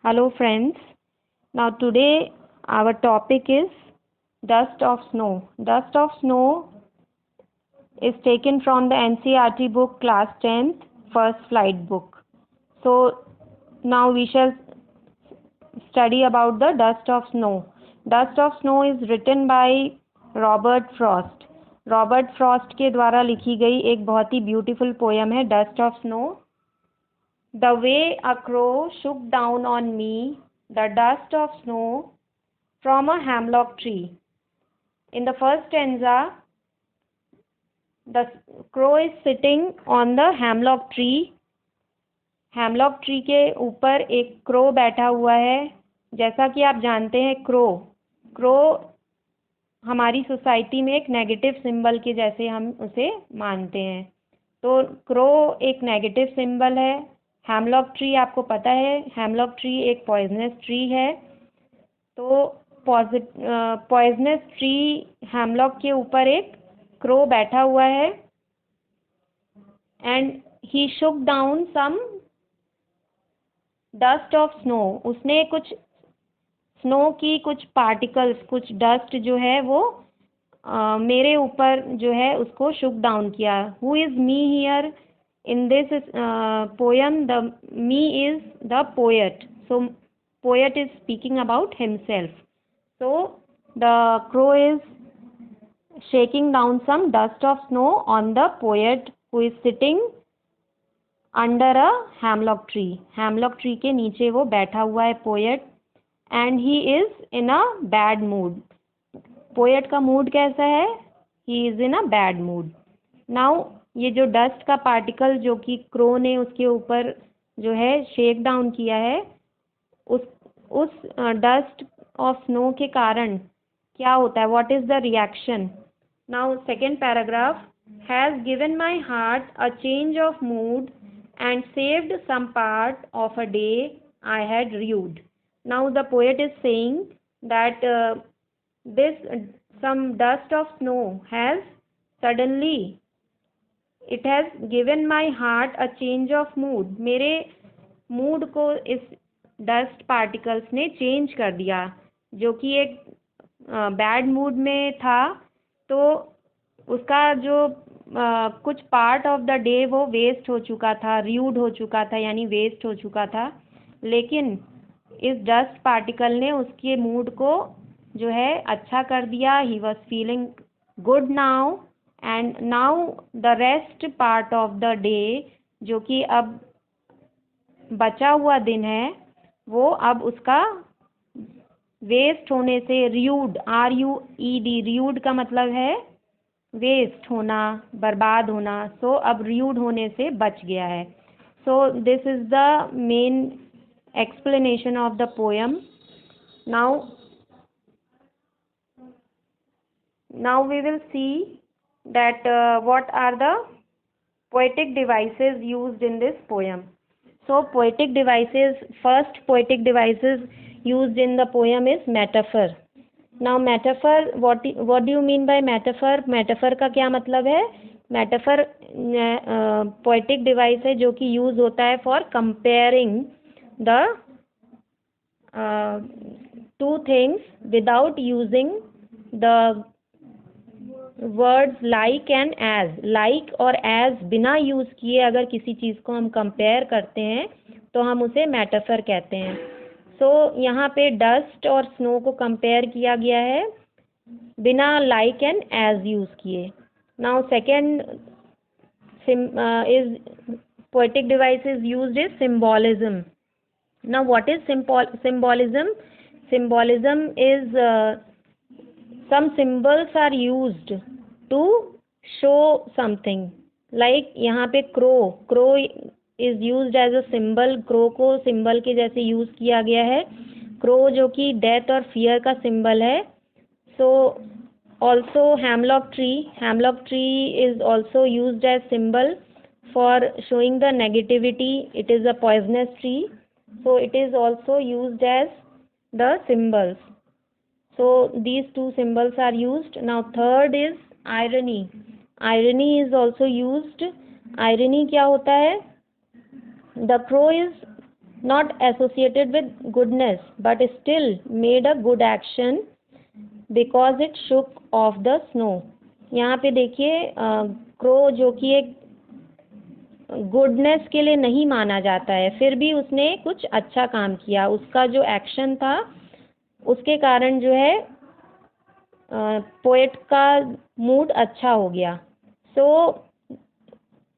Hello friends. Now today our topic is dust of snow. Dust of snow is taken from the NCERT book class 10th first flight book. So now we shall study about the dust of snow. Dust of snow is written by Robert Frost. Robert Frost के द्वारा लिखी गई एक बहुत ही beautiful poem है dust of snow. The way a crow shook down on me the dust of snow from a hemlock tree. In the first stanza, the crow is sitting on the hemlock tree. Hemlock tree के ऊपर एक crow बैठा हुआ है. जैसा कि आप जानते हैं crow हमारी सोसाइटी में एक नेगेटिव सिंबल के जैसे हम उसे मानते हैं. तो क्रो एक नेगेटिव सिंबल है. हेमलॉक ट्री आपको पता है, हेमलॉक ट्री एक पॉइजनस ट्री है. तो पॉइजनस ट्री हेमलॉक के ऊपर एक क्रो बैठा हुआ है. And he shook down some dust of snow. उसने कुछ स्नो की कुछ पार्टिकल्स, कुछ डस्ट जो है वो मेरे ऊपर जो है उसको शुक डाउन किया. Who is me here in this poem? The me is the poet. So poet is speaking about himself. So the crow is shaking down some dust of snow on the poet who is sitting under a hemlock tree. Hemlock tree के नीचे वो बैठा हुआ है poet. And he is in a bad mood. Poet का mood कैसा है? He is in a bad mood. Now ये जो डस्ट का पार्टिकल जो कि क्रो ने उसके ऊपर जो है शेक डाउन किया है, उस डस्ट ऑफ स्नो के कारण क्या होता है? What is the reaction? Now second paragraph. Has given my heart a change of mood and saved some part of a day I had rued. Now the poet is saying that some dust of snow has suddenly, it has given my heart a change of mood. मेरे mood को इस dust particles ने change कर दिया. जो कि एक bad mood में था तो उसका जो कुछ पार्ट ऑफ द डे वो वेस्ट हो चुका था, र्यूड हो चुका था, यानी वेस्ट हो चुका था. लेकिन इस डस्ट पार्टिकल ने उसके मूड को जो है अच्छा कर दिया. He was feeling good now. And now the rest part of the day, जो कि अब बचा हुआ दिन है, वो अब उसका वेस्ट होने से र्यूड, RUED, र्यूड का मतलब है वेस्ट होना, बर्बाद होना. सो अब र्यूड होने से बच गया है. So this is the main explanation of the poem. Now we will see that what are the poetic devices used in this poem. So poetic devices, first poetic devices used in the poem is metaphor. Now metaphor, what do you mean by metaphor? metaphor का क्या मतलब है? metaphor poetic device है जो कि use होता है for comparing the two things without using the words like and as. like और as बिना यूज किए अगर किसी चीज़ को हम कंपेयर करते हैं तो हम उसे मेटाफर कहते हैं. सो यहाँ पे डस्ट और स्नो को कंपेयर किया गया है बिना like एंड as यूज किए. Now second is poetic device is used is symbolism. Now what is symbolism? Symbolism is some symbols are used to show something. like यहाँ पे crow is used as a symbol. crow को symbol के जैसे use किया गया है. crow जो कि डेथ और फियर का symbol है. so also hemlock tree is also used as symbol for showing the negativity. it is a poisonous tree, so it is also used as the symbols. so these two symbols are used. now third is irony. irony is also used. irony क्या होता है? the crow is not associated with goodness but still made a good action because it shook off the snow. यहाँ पे देखिए crow जो कि एक goodness के लिए नहीं माना जाता है, फिर भी उसने कुछ अच्छा काम किया, उसका जो एक्शन था उसके कारण जो है पोएट का मूड अच्छा हो गया. So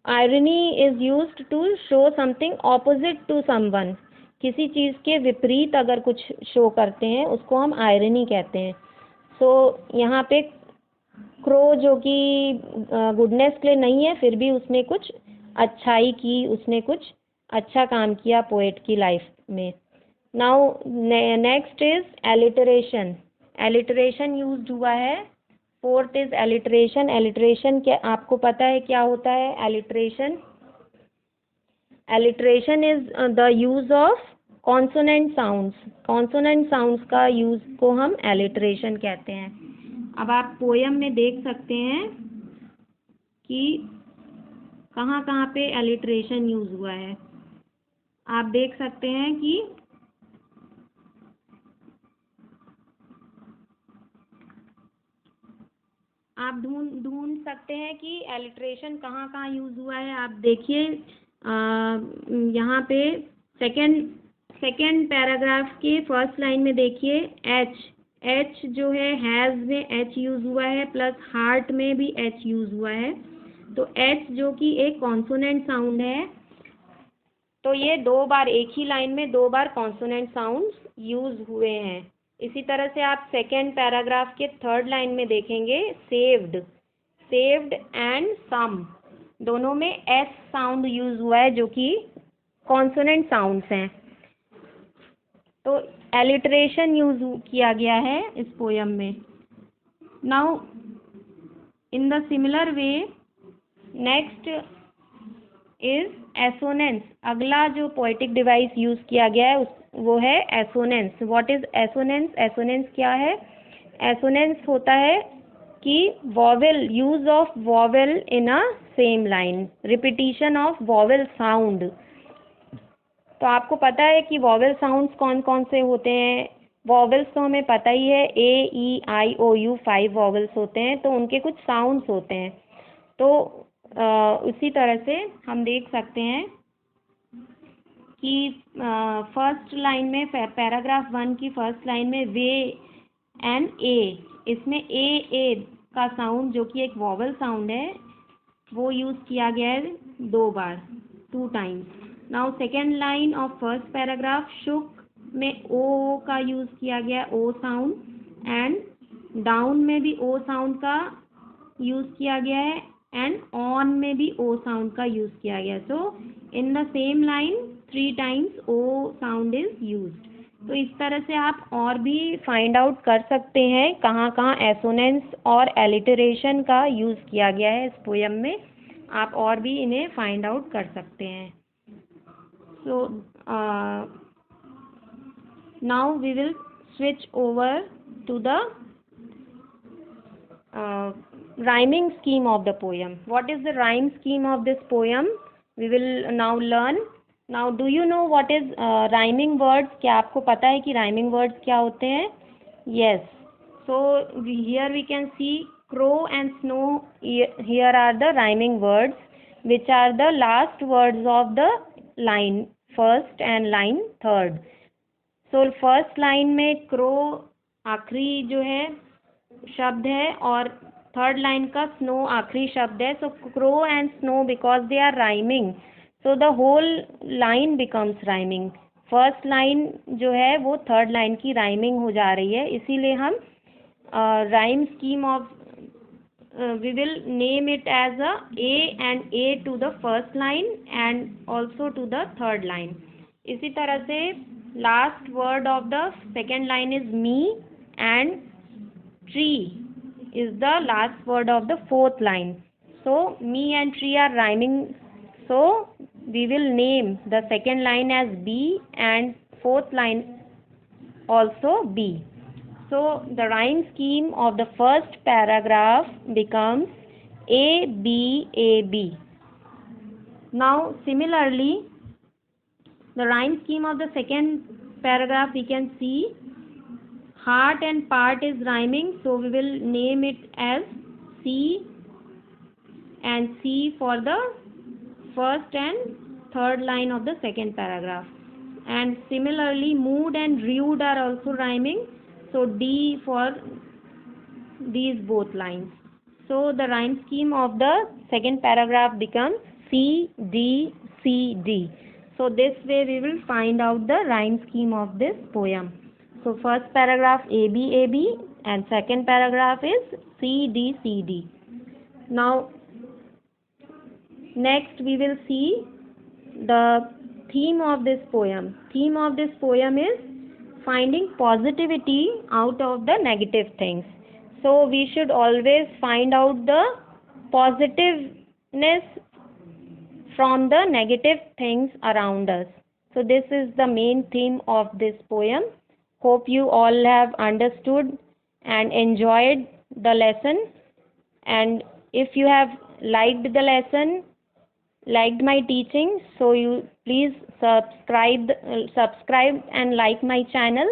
irony is used to show something opposite to someone. किसी चीज़ के विपरीत अगर कुछ शो करते हैं उसको हम आयरनी कहते हैं. सो यहाँ पे क्रो जो कि गुडनेस के लिए नहीं है, फिर भी उसने कुछ अच्छाई की, उसने कुछ अच्छा काम किया पोएट की लाइफ में. Now next is alliteration. Alliteration used हुआ है. Fourth is alliteration. एलिटरेशन क्या आपको पता है क्या होता है? Alliteration alliteration is the use of consonant sounds. Consonant sounds का यूज को हम एलिटरेशन कहते हैं. अब आप पोयम में देख सकते हैं कि कहाँ कहाँ पे एलिटरेशन यूज हुआ है. आप देख सकते हैं कि आप ढूंढ सकते हैं कि एलिटरेशन कहाँ कहाँ यूज हुआ है. आप देखिए यहाँ पे सेकेंड पैराग्राफ के फर्स्ट लाइन में देखिए एच जो है हैज़ में एच यूज हुआ है, प्लस हार्ट में भी एच यूज हुआ है. तो एच जो कि एक कॉन्सोनेंट साउंड है, तो ये दो बार एक ही लाइन में दो बार कॉन्सोनेंट साउंड्स यूज हुए हैं. इसी तरह से आप सेकेंड पैराग्राफ के थर्ड लाइन में देखेंगे सेव्ड एंड सम, दोनों में एस साउंड यूज हुआ है जो कि कॉन्सोनेंट साउंड्स हैं. तो एलिटरेशन यूज किया गया है इस पोयम में. Now in the similar way next is assonance. अगला जो पोएटिक डिवाइस यूज किया गया है वो है assonance. What is assonance? Assonance क्या है? एसोनेंस होता है कि vowel, use of vowel in a same line, repetition of vowel sound. तो आपको पता है कि वॉवेल साउंड्स कौन कौन से होते हैं? वॉवेल्स तो हमें पता ही है, ए ई आई ओ यू 5 वॉवेल्स होते हैं, तो उनके कुछ साउंड्स होते हैं. तो उसी तरह से हम देख सकते हैं कि फर्स्ट लाइन में पैराग्राफ 1 की फर्स्ट लाइन में वे एंड ए, इसमें ए का साउंड जो कि एक वॉवेल साउंड है वो यूज़ किया गया है 2 बार, 2 times. Now second line of first paragraph शुक में ओ का यूज़ किया गया, ओ साउंड, एंड डाउन में भी ओ साउंड का यूज़ किया गया है, एंड ऑन में भी ओ साउंड का यूज़ किया गया. So in the same line 3 times O sound is used. तो इस तरह से आप और भी फाइंड आउट कर सकते हैं कहाँ कहाँ एसोनेंस और एलिटरेशन का यूज़ किया गया है इस पोयम में. आप और भी इन्हें फाइंड आउट कर सकते हैं. So now we will switch over to the rhyming scheme of the poem. What is the rhyme scheme of this poem? We will now learn. Now do you know what is rhyming words? क्या आपको पता है कि rhyming words क्या होते हैं? Yes. So here we can see crow and snow. Here are the rhyming words which are the last words of the line first and line third. So first line में crow आखिरी जो है शब्द है और थर्ड लाइन का snow आखिरी शब्द है. So crow and snow because they are rhyming, so the whole line becomes rhyming. First line जो है वो थर्ड लाइन की राइमिंग हो जा रही है, इसीलिए हम rhyme scheme of we will name it as a to the first line and also to the third line. इसी तरह से last word of the second line is me and tree is the last word of the fourth line. So me and tree are rhyming, so we will name the second line as B and fourth line also B. So the rhyme scheme of the first paragraph becomes A B A B. Now similarly The rhyme scheme of the second paragraph we can see. Heart and part is rhyming, so we will name it as C and C for the first and third line of the second paragraph. And similarly, mood and rude are also rhyming, so D for these both lines. So the rhyme scheme of the second paragraph becomes C, D, C, D. So this way we will find out the rhyme scheme of this poem. So first paragraph A, B, A, B, and second paragraph is C, D, C, D. Now next we will see the theme of this poem. Theme of this poem is finding positivity out of the negative things. So we should always find out the positiveness from the negative things around us. So this is the main theme of this poem. Hope you all have understood and enjoyed the lesson. And if you have liked the lesson, liked my teaching, so you please subscribe and like my channel.